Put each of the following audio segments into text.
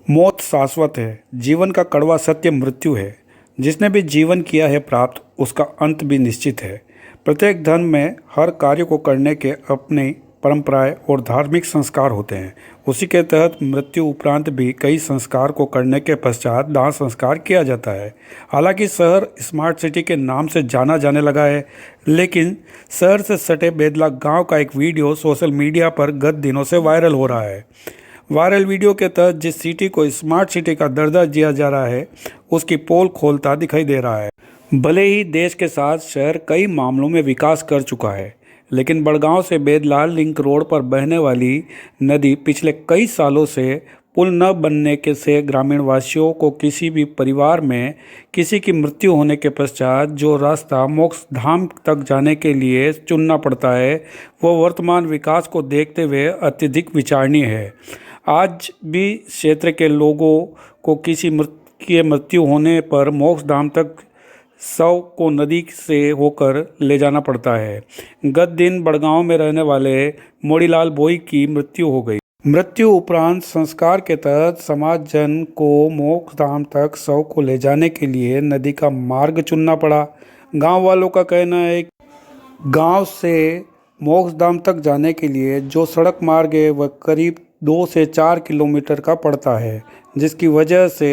मौत शाश्वत है। जीवन का कड़वा सत्य मृत्यु है। जिसने भी जीवन किया है प्राप्त, उसका अंत भी निश्चित है। प्रत्येक धर्म में हर कार्य को करने के अपने परंपराएं और धार्मिक संस्कार होते हैं। उसी के तहत मृत्यु उपरांत भी कई संस्कार को करने के पश्चात दाह संस्कार किया जाता है। हालांकि शहर स्मार्ट सिटी के नाम से जाना जाने लगा है, लेकिन शहर से सटे बेदला गांव का एक वीडियो सोशल मीडिया पर गत दिनों से वायरल हो रहा है। वायरल वीडियो के तहत जिस सिटी को स्मार्ट सिटी का दर्जा दिया जा रहा है, उसकी पोल खोलता दिखाई दे रहा है। भले ही देश के साथ शहर कई मामलों में विकास कर चुका है, लेकिन बड़गांव से बेदला लिंक रोड पर बहने वाली नदी पिछले कई सालों से पुल न बनने के से ग्रामीण वासियों को किसी भी परिवार में किसी की मृत्यु होने के पश्चात जो रास्ता मोक्ष धाम तक जाने के लिए चुनना पड़ता है, वह वर्तमान विकास को देखते हुए अत्यधिक विचारणीय है। आज भी क्षेत्र के लोगों को किसी की मृत्यु होने पर मोक्ष धाम तक शव को नदी से होकर ले जाना पड़ता है। गत दिन बड़गांव में रहने वाले मोड़ीलाल बोई की मृत्यु हो गई। मृत्यु उपरांत संस्कार के तहत समाज जन को मोक्ष धाम तक शव को ले जाने के लिए नदी का मार्ग चुनना पड़ा। गांव वालों का कहना है कि गांव से मोक्ष धाम तक जाने के लिए जो सड़क मार्ग है वह करीब 2 से 4 किलोमीटर का पड़ता है, जिसकी वजह से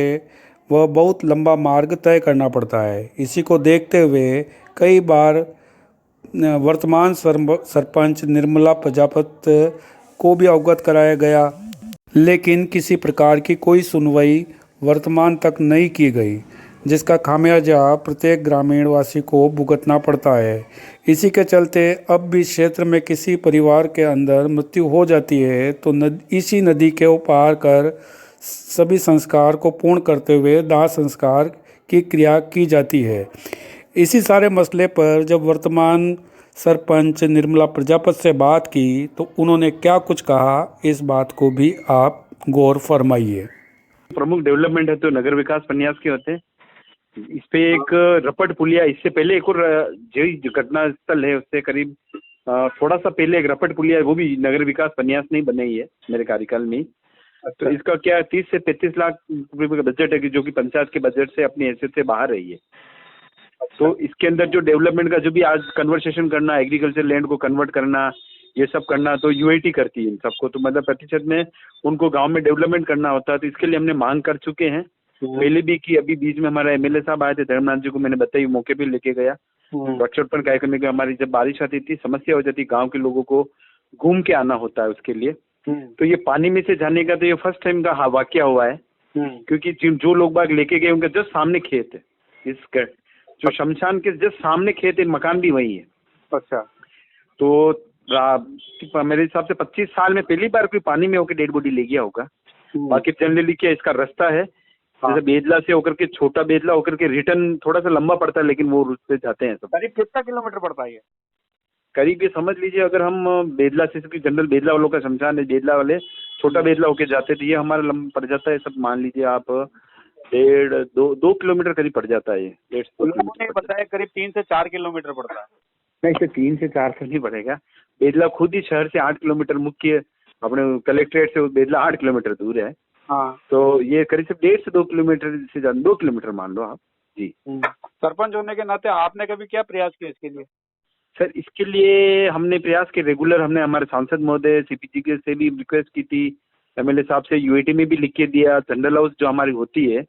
वह बहुत लंबा मार्ग तय करना पड़ता है। इसी को देखते हुए कई बार वर्तमान सरपंच निर्मला प्रजापति को भी अवगत कराया गया, लेकिन किसी प्रकार की कोई सुनवाई वर्तमान तक नहीं की गई, जिसका खामियाजा प्रत्येक ग्रामीण वासी को भुगतना पड़ता है। इसी के चलते अब भी क्षेत्र में किसी परिवार के अंदर मृत्यु हो जाती है तो इसी नदी के पार कर सभी संस्कार को पूर्ण करते हुए दाह संस्कार की क्रिया की जाती है। इसी सारे मसले पर जब वर्तमान सरपंच निर्मला प्रजापति से बात की तो उन्होंने क्या कुछ कहा, इस बात को भी आप गौर फरमाइए। प्रमुख डेवलपमेंट है तो नगर विकास प्रन्यास के होते हैं। इस पे एक रपट पुलिया, इससे पहले एक और जो घटना स्थल है उससे करीब थोड़ा सा पहले एक रपट पुलिया है, वो भी नगर विकास प्रन्यास नहीं बनाई है मेरे कार्यकाल में। तो इसका क्या 30 से 35 लाख रुपए का बजट है कि जो कि पंचायत के बजट से अपनी हैसियत से बाहर रही है। तो इसके अंदर जो डेवलपमेंट का जो भी आज कन्वर्सेशन करना, एग्रीकल्चर लैंड को कन्वर्ट करना, ये सब करना, तो यूआईटी करती है इन सबको। तो मतलब प्रतिशत में उनको गांव में डेवलपमेंट करना होता है। तो इसके लिए हमने मांग कर चुके हैं पहले भी कि अभी बीच में हमारा एमएलए साहब आए थे, धर्मनाथ जी को मैंने बताई, मौके पे लेके गया। वृक्षारोपण कार्यक्रम में हमारी जब बारिश आती थी, समस्या हो जाती, गाँव के लोगों को घूम के आना होता है उसके लिए। तो ये पानी में से जाने का तो ये फर्स्ट टाइम का वाकया हुआ है, क्योंकि जो लोग बाग लेके गए उनके जस्ट सामने खेत है, इसका जो शमशान के जस्ट सामने खेत है, मकान भी वही है। अच्छा। तो मेरे हिसाब से 25 साल में पहली बार कोई पानी में होकर डेड बॉडी ले गया होगा। बाकी जनरली क्या इसका रास्ता है, जैसे बेदला से होकर के, छोटा बेदला होकर के रिटर्न थोड़ा सा लंबा पड़ता है, लेकिन वो उससे जाते हैं सब। करीब कितना किलोमीटर पड़ता है ये? करीब ये समझ लीजिए, अगर हम बेदला से, जनरल बेदला वालों का शमशान है, बेदला वाले छोटा बेदला होके जाते थे, ये हमारा लंबा पड़ जाता है सब, मान लीजिए आप 1.5-2 किलोमीटर करीब पड़ जाता है ये। 1.5-2 किलोमीटर बताया करीब 3 से 4 किलोमीटर पड़ता है। नहीं, इसे 3 से 4 से नहीं पड़ेगा। बेदला खुद ही शहर से 8 किलोमीटर, मुख्य अपने कलेक्ट्रेट से बेदला 8 किलोमीटर दूर है। हाँ। तो ये करीब से 1.5 से 2 किलोमीटर से ज्यादा, 2 किलोमीटर मान लो आप जी। सरपंच होने के नाते आपने कभी क्या प्रयास किया इसके लिए? सर, इसके लिए हमने प्रयास किए रेगुलर। हमने हमारे सांसद महोदय सीपीजी के से भी रिक्वेस्ट की थी, एमएलए साहब से यूआईटी में भी लिख के दिया। जनरल हाउस जो हमारी होती है,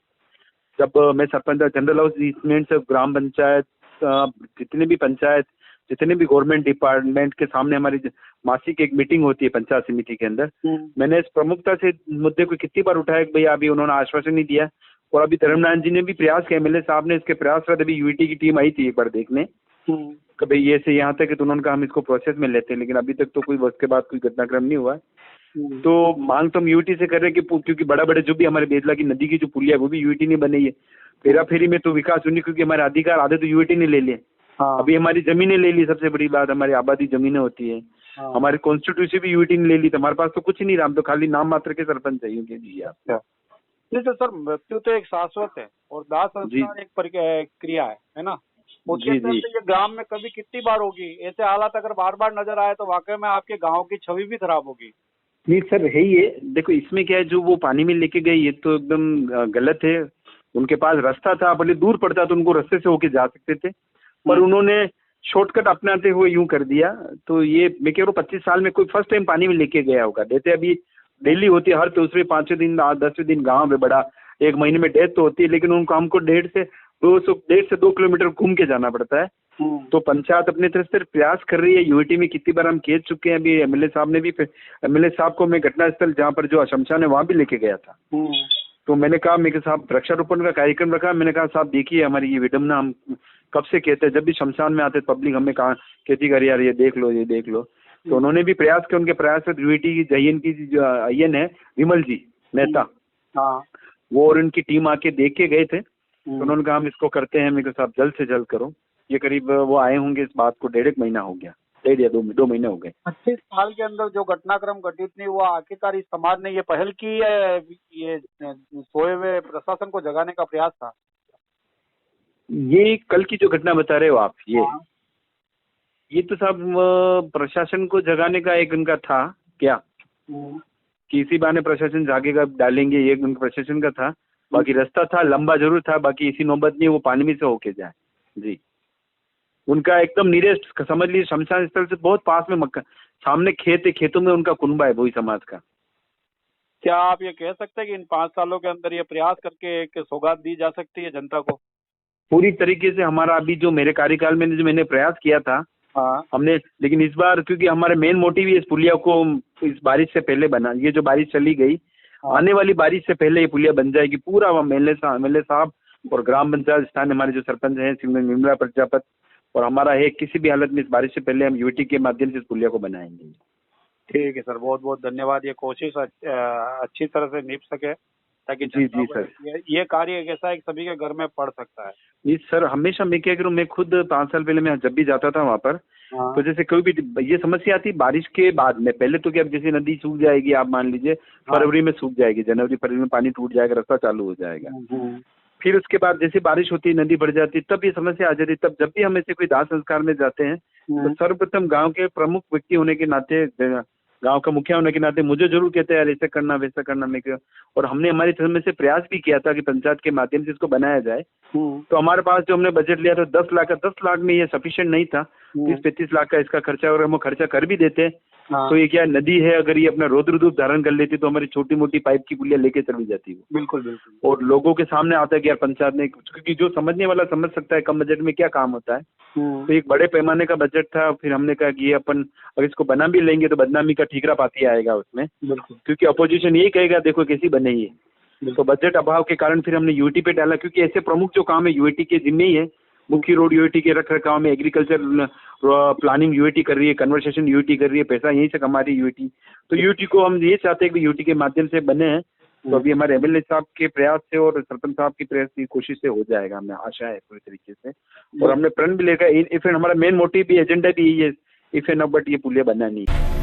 जब मैं सरपंच था, जनरल हाउस इसमें सब ग्राम पंचायत, जितने भी पंचायत, जितने भी गवर्नमेंट डिपार्टमेंट के सामने हमारी मासिक एक मीटिंग होती है पंचायत समिति के अंदर। मैंने इस प्रमुखता से मुद्दे को कितनी बार उठाया कि भैया अभी उन्होंने आश्वासन नहीं दिया, और अभी धर्मनाथ जी ने भी प्रयास किया, एमएलए साहब ने इसके प्रयास किया। अभी यूआईटी की टीम आई थी एक बार देखने कि भाई ये से यहाँ तक है, तो उन्होंने कहा हम इसको प्रोसेस में लेते हैं, लेकिन अभी तक तो कोई उसके बाद कोई घटनाक्रम नहीं हुआ। तो मांग तो हम यूआईटी से कर रहे हैं कि क्योंकि बड़ा बड़े जो भी हमारे बेदला की नदी की जो पुलिया है वो भी यूआईटी ने बनाई है। फेरा फेरी में तो विकास हुई, क्योंकि हमारे अधिकार आधे तो यूआईटी ने ले लिए। अभी हमारी जमीनें ले ली, सबसे बड़ी बात हमारी आबादी जमीनें होती है। हमारी कॉन्स्टिट्यूशन भी यूआईटी ने ले ली, तो हमारे पास तो कुछ नहीं रहा, हम तो खाली नाम मात्र के सरपंच चाहिए जी आप। नहीं तो सर, मृत्यु तो एक शाश्वत है और दाह संस्कार एक क्रिया है ना? उसके चलते ये ग्राम में कभी कितनी बार होगी, ऐसे हालात अगर बार बार नजर आए तो वाकई में आपके गांव की छवि भी खराब होगी। नहीं सर, है ही है। देखो इसमें क्या है, जो वो पानी में लेके गए ये तो एकदम गलत है। उनके पास रास्ता था, भले दूर पड़ता तो उनको रास्ते से होके जा सकते थे, पर उन्होंने शॉर्टकट अपनाते हुए यूं कर दिया। तो ये मैं कह रहा हूँ 25 साल में कोई फर्स्ट टाइम पानी में लेके गया होगा। जैसे अभी डेली होती है, हर दूसरे 5वें दिन 10वें दिन गाँव में बड़ा 1 महीने में डेथ तो होती है, लेकिन उनको हमको 1.5 से 2 किलोमीटर घूम के जाना पड़ता है। तो पंचायत अपनी तरफ से प्रयास कर रही है। यूएटी में कितनी बार हम कह चुके हैं। अभी एमएलए साहब ने भी, एमएलए साहब को मैं घटनास्थल जहाँ पर जो शमशान है वहाँ भी लेके गया था। तो मैंने कहा, मेरे साहब वृक्षारोपण का कार्यक्रम रखा। मैंने कहा साहब देखिए हमारी ये विडम्बना, हम कब से कहते हैं, जब भी शमशान में आते पब्लिक हमें कहा कहती कर यार ये देख लो ये देख लो। तो उन्होंने भी प्रयास किया। उनके प्रयास से यूएटी की जयन की जो अयन है विमल जी मेहता, वो और उनकी टीम आके देख के गए थे। तो उन्होंने कहा हम इसको करते हैं। मेरे साहब जल्द से जल्द करो। ये करीब वो आए होंगे इस बात को 1.5 महीना हो गया, 1.5 या 2 महीने हो गए। 25 साल के अंदर जो घटनाक्रम घटित नहीं हुआ, आखिरकार इस समाज ने ये पहल की है, ये सोए हुए प्रशासन को जगाने का प्रयास था। ये कल की जो घटना बता रहे हो आप, ये तो साहब प्रशासन को जगाने का एक उनका था क्या, कि इसी बहाने प्रशासन जागेगा, डालेंगे, ये उनका प्रशासन का था। बाकी रास्ता था, लंबा जरूर था, बाकी इसी नौबत नहीं वो पानी में से होके जाए। जी, उनका एकदम नियरेस्ट समझ लीजिए, शमशान स्थल से बहुत पास में सामने खेत है, खेतों में उनका कुनबा है वही समाज का। क्या आप ये कह सकते हैं कि इन 5 सालों के अंदर ये प्रयास करके एक सौगात दी जा सकती है जनता को? पूरी तरीके से हमारा अभी जो मेरे कार्यकाल में जो मैंने प्रयास किया था, हमने, लेकिन इस बार क्योंकि हमारे मेन मोटिव इस पुलिया को इस बारिश से पहले बना, ये जो बारिश चली गई, आने वाली बारिश से पहले ये पुलिया बन जाएगी। पूरा एमएलए साहब और ग्राम पंचायत स्थान हमारे जो सरपंच हैं निर्मला प्रजापति और हमारा है, किसी भी हालत में इस बारिश से पहले हम यूटी के माध्यम से इस पुलिया को बनाएंगे। ठीक है सर, बहुत बहुत धन्यवाद। ये कोशिश अच्छी तरह से निभ सके ताकि जी सर, ये कार्य कैसा है सभी के घर में पड़ सकता है। जी सर, हमेशा मैं क्या करूँ, मैं खुद 5 साल पहले मैं जब भी जाता था वहाँ पर, तो जैसे कोई भी ये समस्या आती बारिश के बाद में, पहले तो क्या जैसे नदी सूख जाएगी, आप मान लीजिए फरवरी में सूख जाएगी, जनवरी फरवरी में पानी टूट जाएगा, रास्ता चालू हो जाएगा। फिर उसके बाद जैसे बारिश होती है, नदी बढ़ जाती, तब ये समस्या आ जाती। तब जब भी हम ऐसे कोई दाह संस्कार में जाते हैं तो सर्वप्रथम गांव के प्रमुख व्यक्ति होने के नाते, गांव का मुखिया होने के नाते मुझे जरूर कहते हैं यार ऐसा करना वैसा करना। मैं और हमने हमारी तरफ में से प्रयास भी किया था कि पंचायत के माध्यम से इसको बनाया जाए। तो हमारे पास जो हमने बजट लिया था 10 लाख का, 10 लाख में ये सफिशिएंट नहीं था। 30-35 लाख का इसका खर्चा, और हम खर्चा कर भी देते तो ये क्या नदी है, अगर ये अपना रौद्र रूप धारण कर लेती तो हमारी छोटी मोटी पाइप की पुलिया लेके चली जाती है। बिल्कुल बिल्कुल। और लोगों के सामने आता है कि यार पंचायत ने, क्योंकि जो समझने वाला समझ सकता है कम बजट में क्या काम होता है। तो एक बड़े पैमाने का बजट था। फिर हमने कहा कि ये अपन अगर इसको बना भी लेंगे तो बदनामी का ठीकरा पाती आएगा उसमें, क्योंकि अपोजिशन यही कहेगा देखो कैसी बने ही। तो बजट अभाव के कारण फिर हमने यूटी पे डाला, क्योंकि ऐसे प्रमुख जो काम है यूटी के जिम्मे ही है। मुख्य रोड यूटी के रख रखाव में, एग्रीकल्चर प्लानिंग यूटी कर रही है, कन्वर्सेशन यूटी कर रही है, पैसा यहीं से कमा रही है यूटी। तो यूटी को हम ये चाहते हैं कि यूटी के माध्यम से बने हैं। तो अभी हमारे एमएलए साहब के प्रयास से और सरपंच साहब की प्रयास की कोशिश से हो जाएगा, हमें आशा है पूरी तरीके से। और हमने प्रण भी लेकर, इफ हमारा मेन मोटिव भी, एजेंडा भी यही है, इफ एंड बट ये पुलिया बनना नहीं।